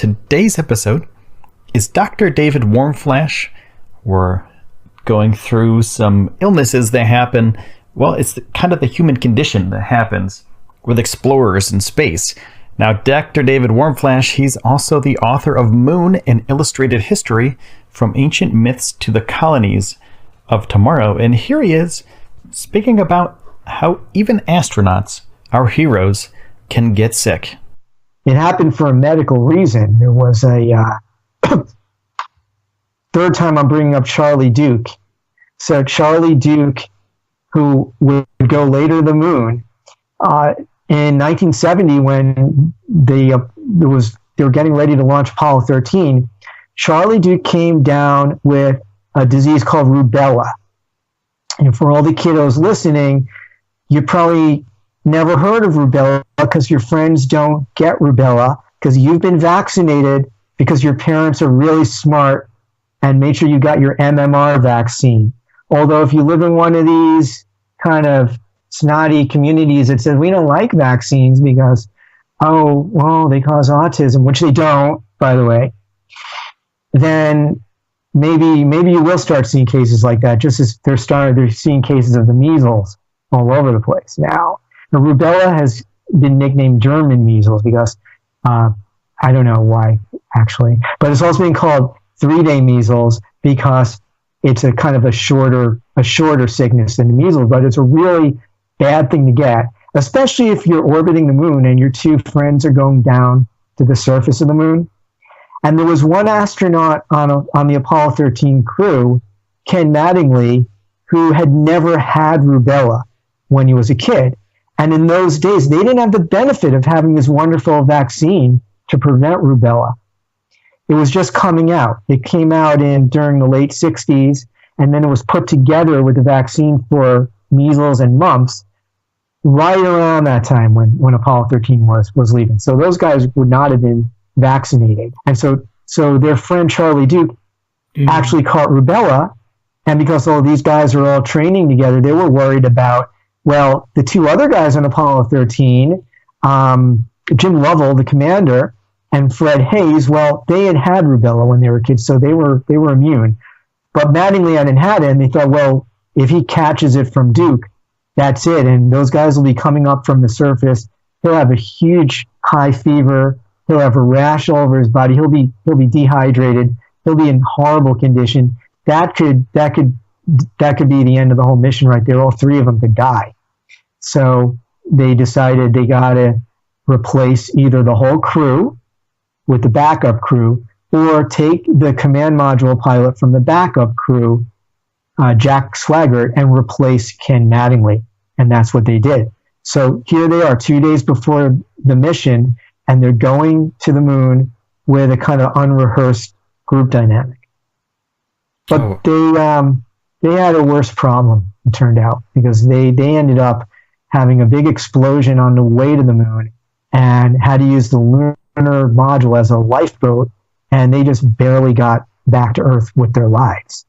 today's episode is Dr. David Warmflash. We're going through some illnesses that happen. Well, it's kind of the human condition that happens with explorers in space. Now, Dr. David Warmflash, he's also the author of Moon, an Illustrated History from Ancient Myths to the Colonies of Tomorrow. And here he is speaking about how even astronauts, our heroes, can get sick. It happened for a medical reason. There was a third time I'm bringing up Charlie Duke. So Charlie Duke, who would go later to the moon, in 1970 when they were getting ready to launch Apollo 13, Charlie Duke came down with a disease called rubella. And for all the kiddos listening, you probably never heard of rubella because your friends don't get rubella because you've been vaccinated because your parents are really smart and made sure you got your MMR vaccine. Although if you live in one of these kind of snotty communities that says we don't like vaccines because, oh, well, they cause autism, which they don't, by the way, then maybe you will start seeing cases like that, just as they're seeing cases of the measles all over the place now. The rubella has been nicknamed German measles because I don't know why, actually. But it's also been called 3-day measles because it's a kind of a shorter sickness than the measles, but it's a really bad thing to get, especially if you're orbiting the moon and your two friends are going down to the surface of the moon. And there was one astronaut on the Apollo 13 crew, Ken Mattingly, who had never had rubella when he was a kid. And in those days, they didn't have the benefit of having this wonderful vaccine to prevent rubella. It was just coming out. It came out during the late 60s, and then it was put together with the vaccine for measles and mumps right around that time when Apollo 13 was leaving. So those guys would not have been vaccinated. And so their friend Charlie Duke actually caught rubella, and because all these guys are all training together, they were worried about, well, the two other guys on Apollo 13, Jim Lovell, the commander, and Fred Hayes, well, they had rubella when they were kids, so they were immune. But Mattingly hadn't had it, and they thought, well, if he catches it from Duke, that's it, and those guys will be coming up from the surface. He'll have a huge high fever. He'll have a rash all over his body. He'll be dehydrated. He'll be in horrible condition. That could be the end of the whole mission right there. All three of them could die. So they decided they got to replace either the whole crew with the backup crew or take the command module pilot from the backup crew, Jack Swigert, and replace Ken Mattingly. And that's what they did. So here they are 2 days before the mission, and they're going to the moon with a kind of unrehearsed group dynamic. But they had a worse problem, it turned out, because they ended up having a big explosion on the way to the moon and had to use the lunar module as a lifeboat, and they just barely got back to Earth with their lives.